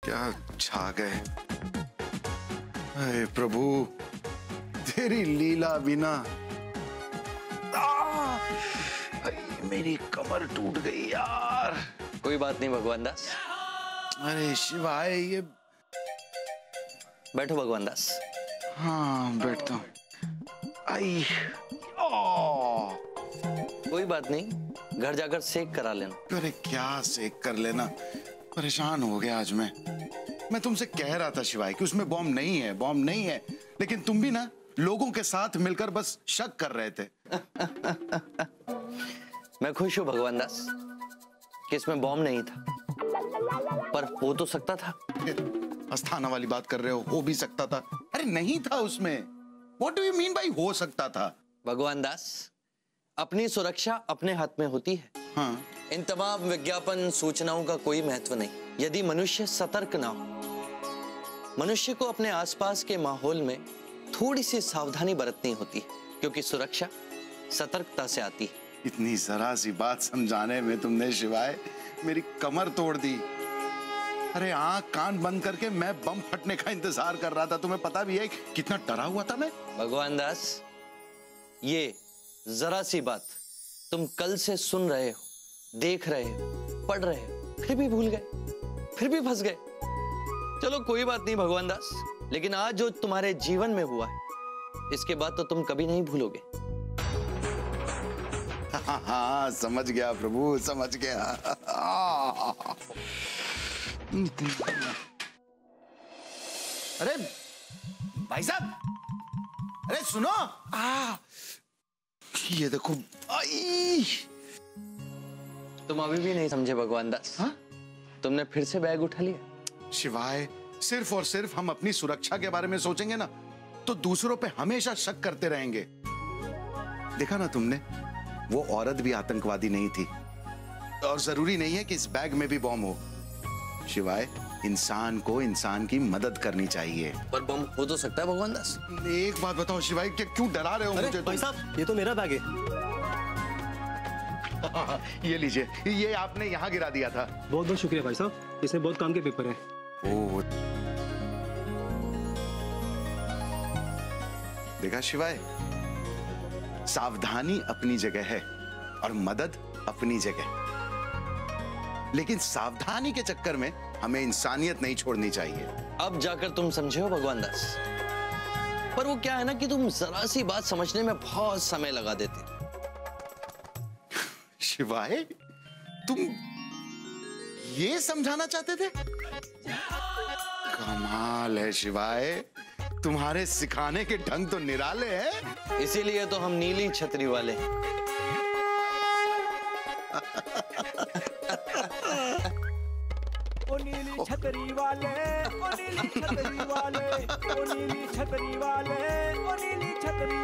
क्या छा गए। अरे प्रभु, तेरी लीला बिना मेरी कमर टूट गई यार। कोई बात नहीं भगवान दास। अरे शिवाय, ये बैठो भगवान दास। हाँ बैठता हूँ। आई कोई बात नहीं, घर जाकर सेक करा लेना। अरे क्या सेक कर लेना, परेशान हो गया आज मैं तुमसे कह रहा था शिवाय कि उसमें बॉम्ब नहीं है, बॉम्ब नहीं है, लेकिन तुम भी ना लोगों के साथ मिलकर बस शक कर रहे थे। मैं खुश हूँ भगवान दास कि इसमें बॉम्ब नहीं था, पर हो तो सकता था। अस्थाना वाली बात कर रहे हो भी सकता था। अरे नहीं था उसमें। What do you mean by हो सकता था? भगवान दास, अपनी सुरक्षा अपने हाथ में होती है। हाँ। इन तमाम विज्ञापन सूचनाओं का कोई महत्व नहीं यदि मनुष्य सतर्क ना हो। मनुष्य को अपने आसपास के माहौल में थोड़ी सी सावधानी बरतनी होती है, क्योंकि सुरक्षा सतर्कता से आती है। इतनी जरा सी बात समझाने में तुमने शिवाय मेरी कमर तोड़ दी। अरे आंख कान बंद करके मैं बम फटने का इंतजार कर रहा था। तुम्हें पता भी है कितना डरा हुआ था मैं। भगवान दास, ये जरा सी बात तुम कल से सुन रहे हो, देख रहे हो, पढ़ रहे हो, फिर भी भूल गए, फिर भी फंस गए। चलो कोई बात नहीं भगवान दास, लेकिन आज जो तुम्हारे जीवन में हुआ है, इसके बाद तो तुम कभी नहीं भूलोगे। हाँ समझ गया प्रभु, समझ गया। अरे भाई साहब, अरे सुनो। ये देखो। आई तुम अभी भी नहीं समझे भगवान दास। हाँ? तुमने फिर से बैग उठा लिया। शिवाय, सिर्फ और सिर्फ हम अपनी सुरक्षा के बारे में सोचेंगे ना, तो दूसरों पे हमेशा शक करते रहेंगे। देखा ना तुमने, वो औरत भी आतंकवादी नहीं थी, और जरूरी नहीं है कि इस बैग में भी बॉम्ब हो। शिवाय, इंसान को इंसान की मदद करनी चाहिए। पर बम हो तो सकता है भगवान दास। एक बात बताओ शिवाय, क्यों डरा रहे हो मुझे? भाई साहब, ये तो मेरा बैग है। ये लीजिए, ये आपने यहाँ गिरा दिया था। बहुत बहुत शुक्रिया भाई साहब, इसमें बहुत काम के पेपर हैं। ओह, देखा शिवाय, सावधानी अपनी जगह है और मदद अपनी जगह, लेकिन सावधानी के चक्कर में हमें इंसानियत नहीं छोड़नी चाहिए। अब जाकर तुम समझे हो भगवान दास। पर वो क्या है ना कि तुम जरा सी बात समझने में बहुत समय लगा देते। शिवाय, तुम ये समझाना चाहते थे? कमाल है शिवाय, तुम्हारे सिखाने के ढंग तो निराले हैं। इसीलिए तो हम नीली छतरी वाले हैं। ओ नीली छतरी वाले, ओ नीली छतरी वाले, ओ नीली छतरी वाले, ओ नीली छतरी